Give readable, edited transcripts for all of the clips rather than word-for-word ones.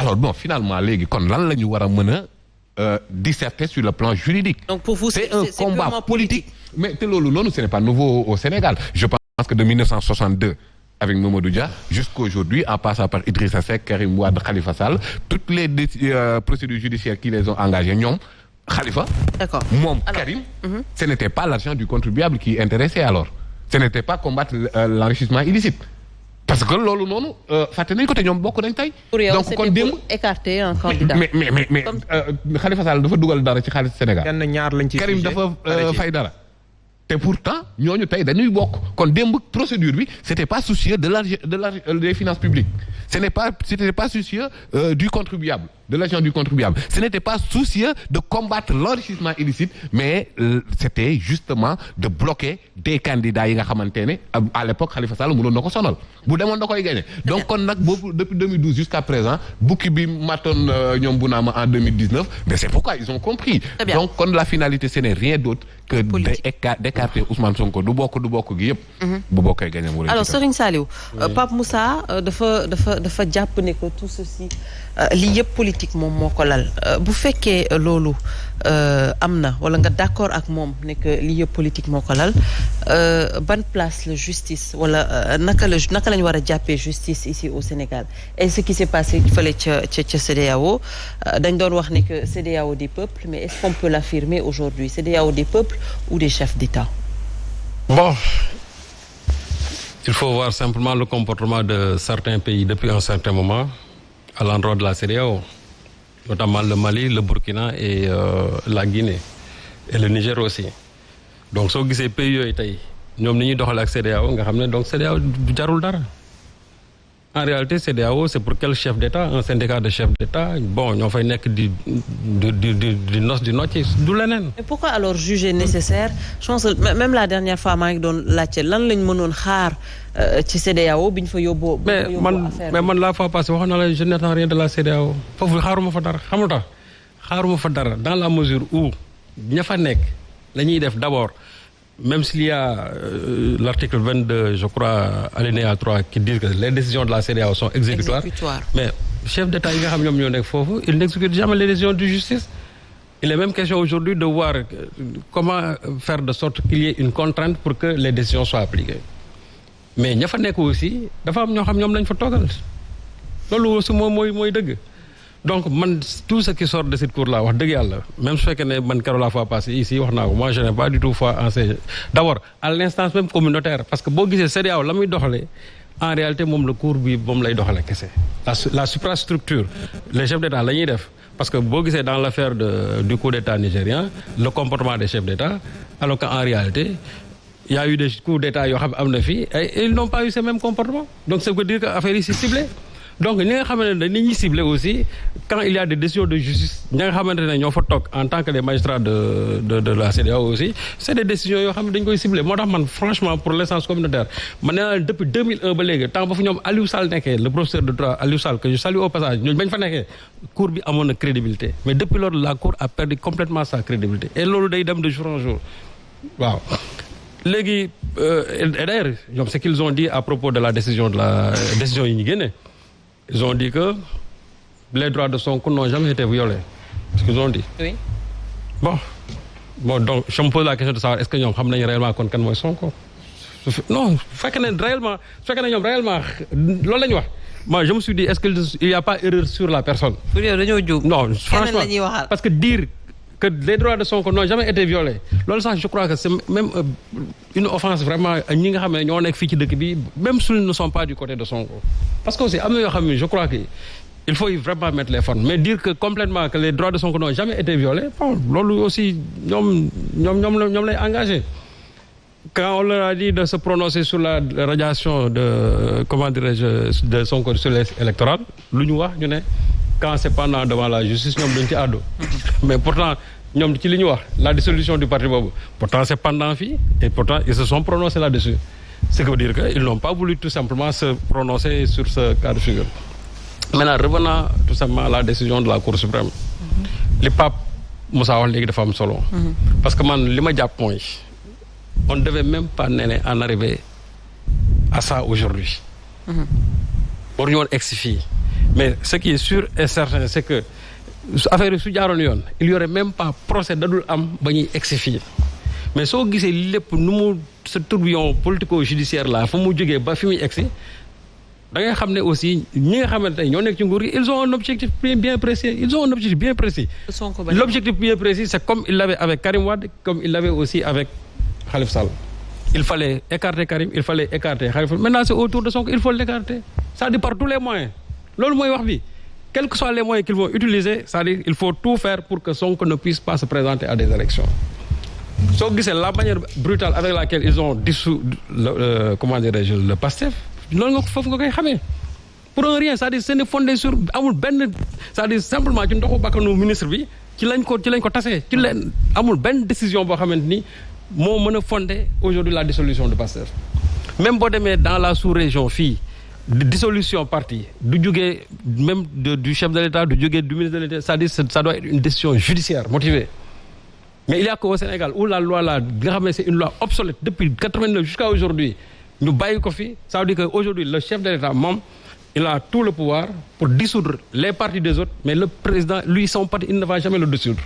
alors bon finalement léegi kon lan la ñu war a mën a disserter sur le plan juridique. Donc pour vous c'est un combat politique. Mais te loolu noonu ce n'est pas nouveau au Sénégal. Je pense que de 1962 avec Mamadou Dia jusqu'aujourd'hui en passant par Idrissa Seck, Karim Wade, Khalifa Sall, toutes les procédures judiciaires qui les ont engagées ñoom Khalifa. D'accord. Moom Karim. Ce n'était pas l'argent du contribuable qui intéressait alors. Ce n'était pas combattre l'enrichissement illicite. Parce que loolu noonu fàtte nañ ko te ñoom bokk nañ tey. donc kon démb écarter un candidat. mais Khalifa Sall dafa dugal dara ci xaalis Sénégal. kenn ñaar lañ ci Karim dafa fay dara. te pourtant ñooñu tey dañuy bokk kon démb procédure bi c'était pas soucieux des finances publiques c'était pas soucieux du contribuable de l'argent du contribuable ce n'était pas soucieux de combattre l'enrichissement illicite mais c'était justement de bloquer des candidats yi nga xamante ne à l'époque Khalifa Sall mënoon na ko sonal bu demoon da koy gagner donc kon nag boobu depuis 2012 jusqu'à présent bukki bi matoon ñoom bu naama en 2019 mais c'est pourquoi ils ont compris donc kon la finalité ce n'est rien d'autre que d'écarter Ousmane Sonko du bokk gi yëpp. bu bokkee gagné mu. alors Serigne Saliou. Pape Moussa dafa jàpp ne que tout ceci lii yëpp politique moom moo ko lal bu fekkee loolu am na wala nga d'accord ak moom ne que lii yëpp politique moo ko lal ban place la justice wala naka lañ war a jàppee justice ici au Sénégal et ce qui s'est passé fële ca CEDEAO dañ doon wax ne que CEDEAO des peuples mais est-ce qu'on peut l'affirmer aujourd'hui CEDEAO des peuples ou des chefs d'État? Bon, il faut voir simplement le comportement de certains pays depuis un certain moment à l'endroit de la CEDEAO, notamment le Mali, le Burkina et la Guinée et le Niger aussi. Donc soo gisee pays yooyu tey ñoom ni ñuy doxal ak CEDEAO nga xam ne donc CEDEAO du jarul dara. En réalité CEDEAO c'est pour quel chef d'État un syndicat de chefs d'État bon ñoo fay nekk di noce di nocci du leneen. Mais pourquoi alors juger nécessaire je pense que même la dernière fois maa ngi doon laajte lan lañ mënoon xaar ci CEDEAO bi ñu fa yóbboo. mais man la fois passée waxoon na la je n'attends rien de la CEDEAO foofu xaaruma fa dara xam nga xaaruma fa dara dans la mesure où ña fa nekk la ñuy def d'abord. Même s'il y a l'article 22, je crois, alinéa 3, qui dit que les décisions de la CEDEAO sont exécutoires. Mais chef d'État, il n'exécute jamais les décisions de justice. Il est même question aujourd'hui de voir comment faire de sorte qu'il y ait une contrainte pour que les décisions soient appliquées. Mais ña fa nekk aussi dafa am ñoo xam ñoom lañ fa toogal loolu aussi mooy dëgg. Donc man tout ce qui sort de cette cour là wax dëgg yàlla même su fekkee ne man keroog la fois passée ici wax naa ko moi je n'ai pas du tout foi en ces d'abord à l'instance même communautaire parce que boo gisee CEDEAO la muy doxalee en réalité moom la cour bi moom lay doxalee kese la suprastructure les chefs d'État la ñuy def parce que boo gisee dans l'affaire du coup d'État nigérien le comportement des chefs d'État alors qu'en réalité il y a eu des coups d'État yoo xam am na fii et ils n'ont pas eu ce même comportement donc ça veut dire que affaire yi c'est ciblé. Donc ñi nga xamante ne dañuy ciblé aussi quand il y a des décisions de justice ñi nga xamante ne ñoo fa toog en tant que les magistrats de la CEDEAO aussi c'est des décisions yoo xam ne dañ koy ciblé moo tax man franchement pour l'instance communautaire man nee naa depuis 2001 ba léegi temps ba fa ñoom Aliou Sall nekkee le professeur de droit Aliou Sall que je salue au passage ñooñu bañ fa nekkee cour bi amoon na crédibilité mais depuis lors la cour a perdu complètement sa crédibilité et loolu day dem de jour en jour waaw léegi et d'ailleurs ñoom ce qu'ils ont dit à propos de la décision yi ñu génne ils ont dit que les droits de Sonko n'ont jamais été violés. C'est ce qu'ils ont dit. Oui. Bon, donc je me pose la question de savoir est-ce que ñoom xam nañu réellement kon kan mooy Sonko. Non, fekk na réellement loolu la ñu wax. Moi je me suis dit est-ce qu'il y a pas erreur sur la personne. Pour yow dañoo jóg. Non, franchement parce que dire que les droits de Sonko n'ont jamais été violés loolu sax je crois que c'est même une offense vraiment ñi nga xam ne ñoo nekk fii ci dëkk bi même s'ils ne sont pas du côté de Sonko parce que aussi am na yoo xam ne je crois que il faut vraiment mettre les formes mais dire que complètement que les droits de Sonko n'ont jamais été violés bon loolu aussi ñoom lay engagé quand on leur a dit de se prononcer sur la radiation de comment dirais-je de Sonko sur les électorales lu ñu wax ñu ne quand c'est pendant devant la justice ñoom dañ ci àddu mais pourtant ñoom ci li ñu wax la dissolution du parti boobu pourtant c'est pendant fii et pourtant ils se sont prononcés là-dessus ce qui veut dire que ils n'ont pas voulu tout simplement se prononcer sur ce cas de figure. Maintenant revenant tout simplement à la décision de la Cour suprême li Pape Moussa wax léegi dafa am solo parce que man li ma jàpp mooy on ne devait même pas en arriver à ça aujourd'hui waruñu woon egsi fii mais ce qui est sûr et certain c'est que affaire yi su jaaroon yoon il y aurait même pas procès dadul am ba ñuy egsi fii mais soo gisee lépp nu mu ce tourbillon politico-judiciaire là fa mu jógee ba fi muy egsi da ngay xam ne aussi ñi nga xamante ne ñoo nekk ci nguur gi ils ont un objectif bien précis l'objectif bien précis c'est comme il l'avait avec Karim Wade comme il l'avait aussi avec Khalifa Sall il fallait écarter Karim il fallait écarter Khalifa maintenant c'est autour de Sonko il faut l'écarter c'est-à-dire par tous les moyens loolu mooy wax bi quels que soient les moyens qu'ils vont utiliser c'est-à-dire il faut tout faire pour que Sonko ne puisse pas se présenter à des élections soo gisee la manière brutale avec laquelle ils ont dissous comment dirais-je le PASTEF loolu nga foofu nga koy xamee pour un rien c'est-à-dire c'est fondé sur amul benn c'est-à-dire simplement ci ndoxu bakkanu ministre bi ci lañ ko tasee ci leen amul benn décision boo xamante ni moo mën a fonder aujourd'hui la dissolution de PASTEF même boo demee dans la sous-région fii dissolution parti du jógee même du chef de l'État du jógee du ministre de l'État c'est-à-dire ça doit être une décision judiciaire motivée mais il y a qu'au Sénégal où la loi là nga xam ne c'est une loi obsolète depuis 89 jusqu'à aujourd'hui ñu bàyyi ko fi ça veut dire que aujourd'hui le chef de l'État moom il a tout le pouvoir pour dissoudre les partis des autres mais le président lui son parti il ne va jamais le dissoudre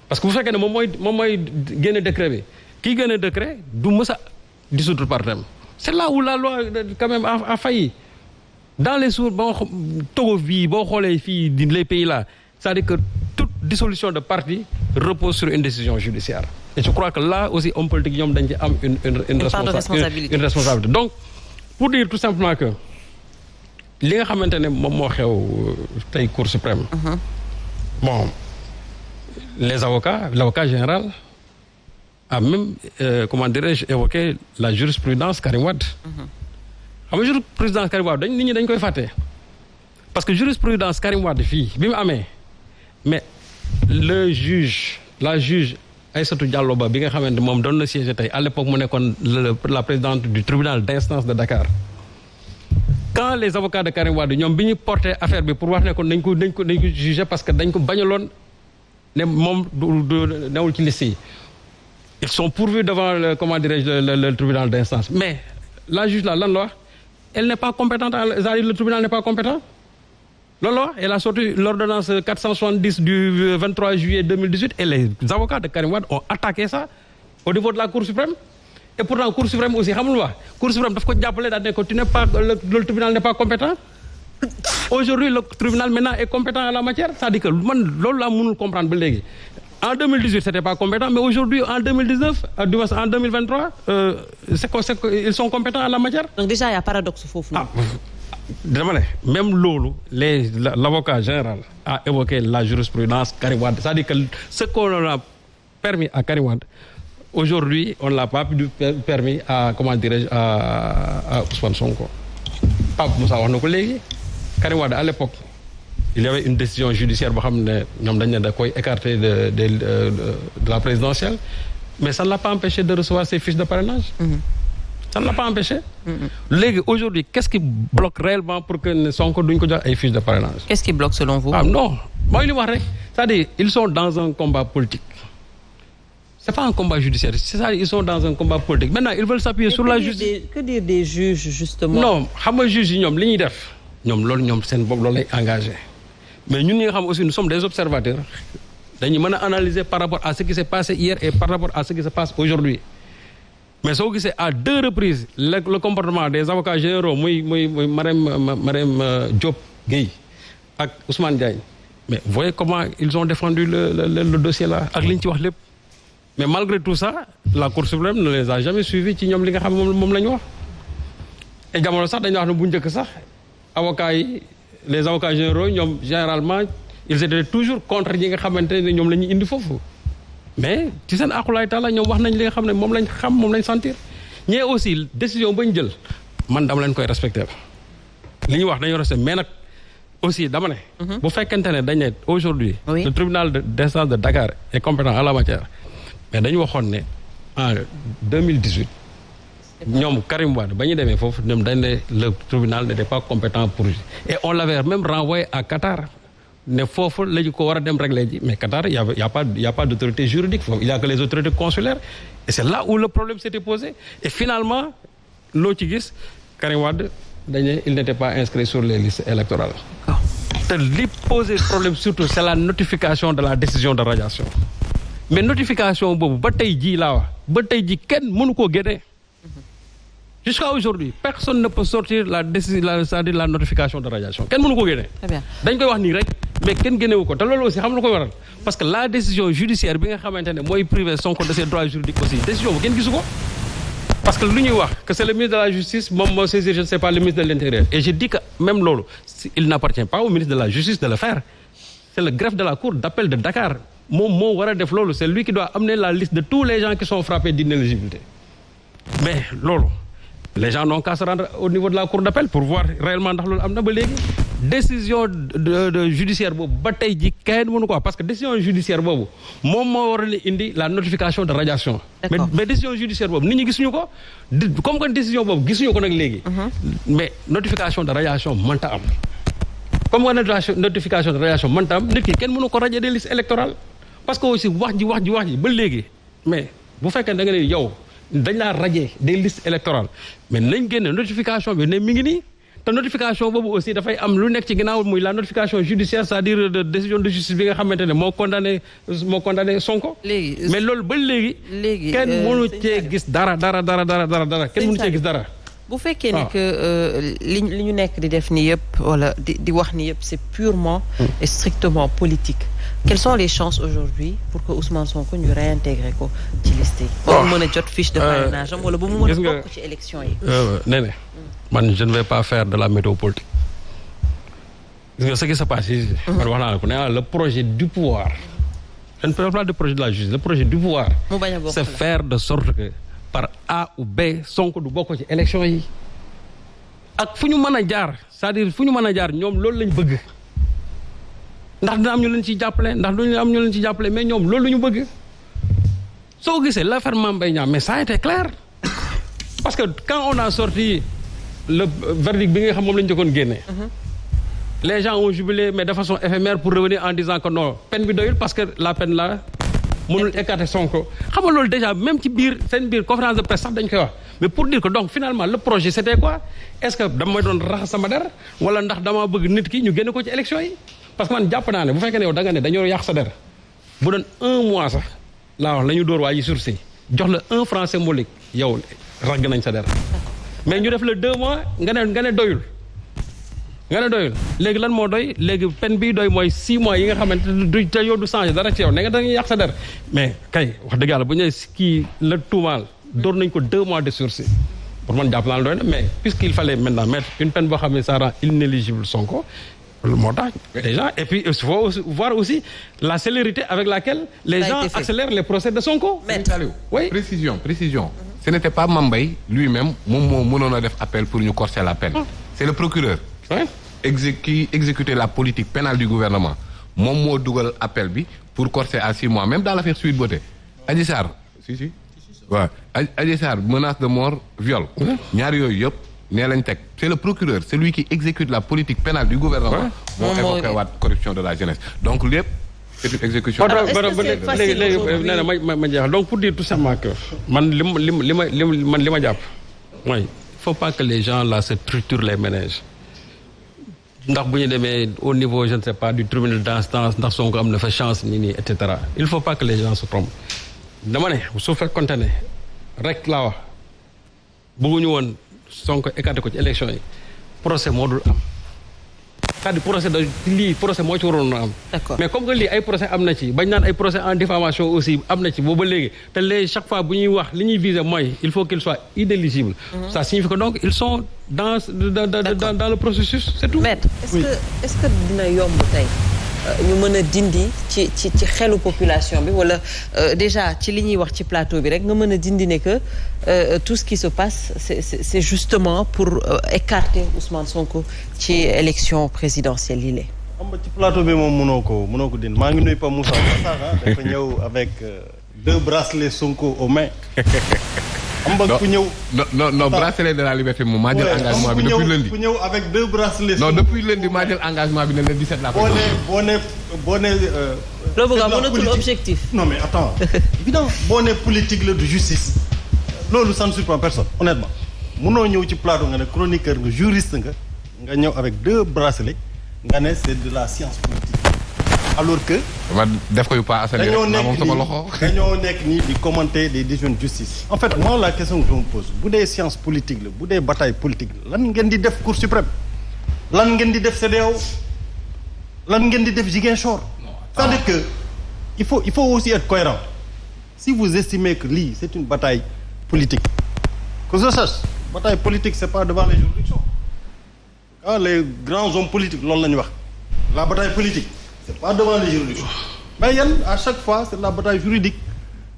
parce que bu fekkee ne moom mooy génne décret bi kii génne décret du mës a dissoudre partem c'est là où la loi quand même a failli dans les sourds boo Togo fii boo xoolee fii les pays là c'est-à-dire que toute dissolution de parti repose sur une décision judiciaire et je crois que là aussi homme politique ñoom dañ ci am une responsabilité donc pour dire tout simplement que li nga xamante ne moom moo xew tey Cour suprême bon les avocats l'avocat général a même comment dirais-je évoqué la jurisprudence Karim Wade xam nga jurisprudence Karim Wade nit ñi dañ koy fàtte parce que jurisprudence Karim Wade fii bi mu amee mais la juge Aïssatou Diallo Ba bi nga xamante moom doon na siéger tey à l'époque mu nekkoon la présidente du tribunal d'instance de Dakar quand les avocats de Karim Wade ñoom bi ñu porté affaire bi pour wax ne kon dañ ko juger parce que dañ ko bañaloon ne moom du newul ci liste yi ils sont pourvus devant le tribunal d'instance mais la juge là lan la wax elle n'est pas compétente c'est-à-dire le tribunal n'est pas compétent loolu la elle a sorti l'ordonnance 470 du 23 juillet 2018 et les avocats de Karim Wade ont attaqué ça au niveau de la Cour suprême et pourtant Cour suprême aussi xamul wax Cour suprême daf ko jàppale daal ne ko le tribunal n'est pas compétent aujourd'hui le tribunal maintenant est compétent à la matière c'est-à-dire que man loolu laa mënul comprendre ba léegi en 2018 c'était pas compétent mais aujourd'hui en 2019 en 2023 ils sont compétents à la matière. Donc déjà il y a paradoxe foofu. dama ne même loolu l'avocat général a évoqué la jurisprudence Karim Wade c'est-à-dire que ce qu'on a permis à Karim Wade aujourd'hui on l'a pas permis à comment dirais-je à Ousmane Sonko. Pape Moussa wax na ko léegi Karim Wade à l'époque il y avait une décision judiciaire boo xam ne ñoom dañ ne da koy écarter de la présidentielle mais ça ne l'a pas empêché de recevoir ses fiches de parrainage. Ça ne l'a pas empêché. Léegi aujourd'hui qu'est-ce qui bloque réellement pour que Sonko duñ ko jox ay fiches de parrainage. Qu'est-ce qui bloque selon vous? Non mooy li wax rek c'est-à-dire ils sont dans un combat politique. C'est pas un combat judiciaire c'est ça ils sont dans un combat politique maintenant ils veulent s'appuyer sur la justice. Que dire des juges justement? Non xam nga juges yi ñoom li ñuy def ñoom loolu ñoom seen bopp loolu lay engagé mais ñun ñi nga xam aussi nous sommes des observateurs dañuy mën a analyser par rapport à ce qui s'est passé hier et par rapport à ce qui se passe aujourd'hui mais soo gisee à 2 reprises le comportement des avocats généraux muy Marème Diop Gueye ak Ousmane Diagne mais vous voyez comment ils ont défendu le dossier là ak li ñu ci wax lépp mais malgré tout ça la Cour suprême ne les a jamais suivis ci ñoom li nga xam moom la ñu wax et jamono sax dañuy wax ne bu njëkk sax avocats yi les avocats généraux ñoom généralement ils étaient toujours contre ñi nga xamante ne ñoom la ñuy indi foofu mais ci seen aqulaay taala ñoom wax nañ li nga xam ne moom lañ sentir ñee aussi décision bañ jël man dama leen koy respecter li ñuy wax dañoo respecter mais nag aussi dama ne bu fekkente ne dañ ne aujourd'hui le tribunal d'instance de Dakar est compétent à la matière mais dañu waxoon ne en 2018 ñoom Karim Wade ba ñu demee foofu ñoom dañ ne le tribunal n'était pas compétent pour et on l'avait même renvoyé à Qatar ne foofu la ñu ko war a dem régler ji mais Qatar y a pas d'autorité juridique il y a que les autorités consulaires et c'est là où le problème s'était posé et finalement loo ci gis Karim Wade dañ ne il n'était pas inscrit sur les listes électorales. te li poser problème surtout c'est la notification de la décision de radiation mais notification boobu ba tey jii laa wax ba tey jii kenn mënu koo génnee jusqu'à aujourd'hui personne ne peut sortir la décision c'est-à-dire la notification de radiation kenn mënu koo génnee. Très bien. dañ koy wax nii rek mais kenn génnewu ko te loolu aussi xam na koy waral parce que la décision judiciaire bi nga xamante ne mooy privé Sonko de ses droits juridiques aussi décision bu kenn gisu ko. parce que lu ñuy wax que c'est le ministre de la justice moom moo saisir je ne sais pas le ministre de l'intérieur et je dis que même loolu il n'appartient pas au ministre de la justice de le faire c'est le greffe de la cour d'appel de Dakar moom moo war a def loolu c'est lui qui doit amener la liste de tous les gens qui sont frappés d'inéligibilité mais loolu les gens n'ont qu'à se rendre au niveau de la cour d'appel pour voir réellement ndax loolu am na ba léegi décision de judiciaire boobu ba tey ji kenn mënu ko wax parce que décision judiciaire boobu moom moo war a indi la notification de radiation mais décision judiciaire boobu nit ñi gisuñu ko comme que décision boobu gisuñu ko nag léegi mais notification de radiation mënta am comme que notification de radiation mënta am nit ki kenn mënu ko radier des listes électorales parce que aussi wax ji ba léegi mais bu fekkee da nga ne yow dañ laa radier des listes électorales mais nañ génne notification bi ne mi ngi nii te notification boobu aussi dafay am lu nekk ci ginnaaw muy la notification judiciaire c'est-à-dire de décision de justice bi nga xamante ne moo condamné Sonko. léegi mais loolu ba léegi. kenn mënu cee gis dara kenn mënu cee gis dara. bu fekkee ne que li ñu nekk di def nii yëpp wala di wax nii yëpp c'est purement et strictement politique. Quelles sont les chances aujourd'hui pour que Ousmane Sonko ñu réintégrer ko ci liste yi. ba mu mën a jot fiche de parrainage am wala ba mu mën a bokk ci élection yi. nee man je ne vais pas faire de la météo politique. gis nga ce qui se passe ici. man wax naa la ko nee naa le projet du pouvoir. je ne parle pas du projet de la justice le projet du pouvoir. mu bañ a bokk c'est faire de sorte que par A ou B Sonko du bokk ci élection yi. ak fu ñu mën a jaar c'est-à-dire fu ñu mën a jaar ñoom loolu lañ bëgg. ndax dina am ñu leen ciy jàppale mais ñoom loolu la ñu bëgg soo gisee l'affaire Mame Mbaye Niang mais ça a été clair parce que quand on a sorti le verdict bi nga xam moom la ñu jëkkoon génne les gens ont jubilé mais de façon éphémère pour revenir en disant que non peine bi doyul parce que la peine là mënul écarter Sonko xam nga loolu déjà même ci seen biir conférence de presse sax dañ koy wax mais pour dire que donc finalement le projet c'était quoi est-ce que damay doon raxas sama der wala ndax damaa bëgg nit ki ñu génne ko ci élection yi parce que man jàpp naa ne bu fekkee ne yow da nga ne dañoo yàq sa der bu doon 1 mois sax laa wax la ñu dóor waa ji sursis jox la 1 franc symbolique yow ragg nañ sa der mais ñu def la 2 mois nga ne doyul léegi lan moo doy léegi peine bii doy mooy 6 mois yi nga xamante du te yow du changer dara ci yow ne nga da nga yàq sa der mais kay wax dëgg yàlla bu ñu kii la tuumaal dóor nañ ko 2 mois de sursis pour man jàpp naa la doy na mais puisqu'il fallait maintenant mettre une peine boo xam ne ça rend inéligible Sonko moo tax déjà et puis il faut voir aussi la célérité avec laquelle les gens accélèrent les procès de Sonko. Oui. Précision. Ce n'était pas Mame Mbaye lui-même moom moo mënoon a def appel pour ñu corser la peine. C'est le procureur. qui exécutait la politique pénale du gouvernement moom moo dugal appel bi pour corser à 6 mois même dans l'affaire Sweet Beauté. Adji Sarr si waaw Adji Sarr menace de mort viol. ñaar yooyu yëpp. nee lañ teg c'est le procureur celui qui exécute la politique pénale du gouvernement moo évoqué waat corruption de la jeunesse donc lépp c'est une exécution léegi nee na ma jeexal donc pour dire tout simplement que man li ma jàpp mooy il faut pas que les gens là se triturent les méninges ndax bu ñu demee au niveau je ne sais pas du tribunal d'instance ndax Sonko am na fa chance nii et cetera il faut pas que les gens se trompent dama ne su fekkoonte ne rek laa wax bëgguñu woon Sonko écarté ko ci élection yi procès moo dul am c'est-à-dire procès moo ci waroon na am. mais comme que lii ay procès am na ci bañ naan ay procès en diffamation aussi am na ci boobu ba léegi te léegi chaque fois bu ñuy wax li ñuy viser mooy il faut qu'ils soient inéligibles. Ça signifie que donc ils sont dans le processus c'est tout. Maître est-ce que dina yomb tey ñu mën a dindi ci xelu population bi wala déjà ci li ñuy wax ci plateau bi rek nga mën a dindi ne que tout ce qui se passe c'est justement pour écarter Ousmane Sonko ci élection présidentielle yi lée. xam nga ci plateau bi moom mënoo ko dindi maa ngi nuyu Pa Moussa dafa ñëw avec 2 bracelets Sonko aux mains. xam nga ku ñëw. non bracelet de la liberté moom maa jël engagement bi depuis lundi. ku ñëw avec 2 bracelets. non depuis lundi maa jël engagement bi ne le 17 la. boo nee. loolu bëgg a mënatul objectif. non mais attends évidemment boo nee politique la de justice loolu ça ne surprend personne honnêtement mënoo ñëw ci plateau nga ne chroniqueur nga juriste nga ñëw avec 2 bracelets nga ne c'est de la science politique alors que def ko yu pas assaini moom sama loxo dañoo nekk nii di commenter des décisions de justice. En fait moi la question que je me pose bu dee science politique la bu dee bataille politique la lan ngeen di def Cour suprême lan ngeen di def CEDEAO lan ngeen di def Ziguinchor. c'est-à-dire que il faut aussi être cohérent. Si vous estimez que lii c'est une bataille politique que je sache bataille politique c'est pas devant les juridictions ah les grands hommes politiques loolu la ñu wax la bataille politique c'est pas devant les juridictions mais yéen à chaque fois c'est la bataille juridique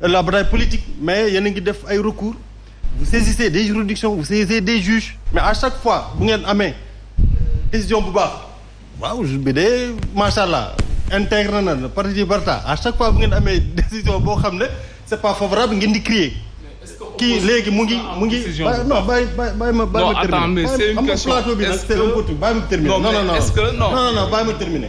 la bataille politique mais yéen a ngi def ay recours vous saisissez des juridictions vous saisissez des juges mais à chaque fois bu ngeen amee décision bu baax waaw juge bi de macha allah intègre na partie Barta à chaque fois bu ngeen amee décision boo xam ne c'est pas favorable ngeen di crier kii léegi mu ngi non bàyyi ma terminer. Non attends mais c'est une question plateau bi nag c'est un peu tout bàyyi ma terminer. non bàyyi ma terminer.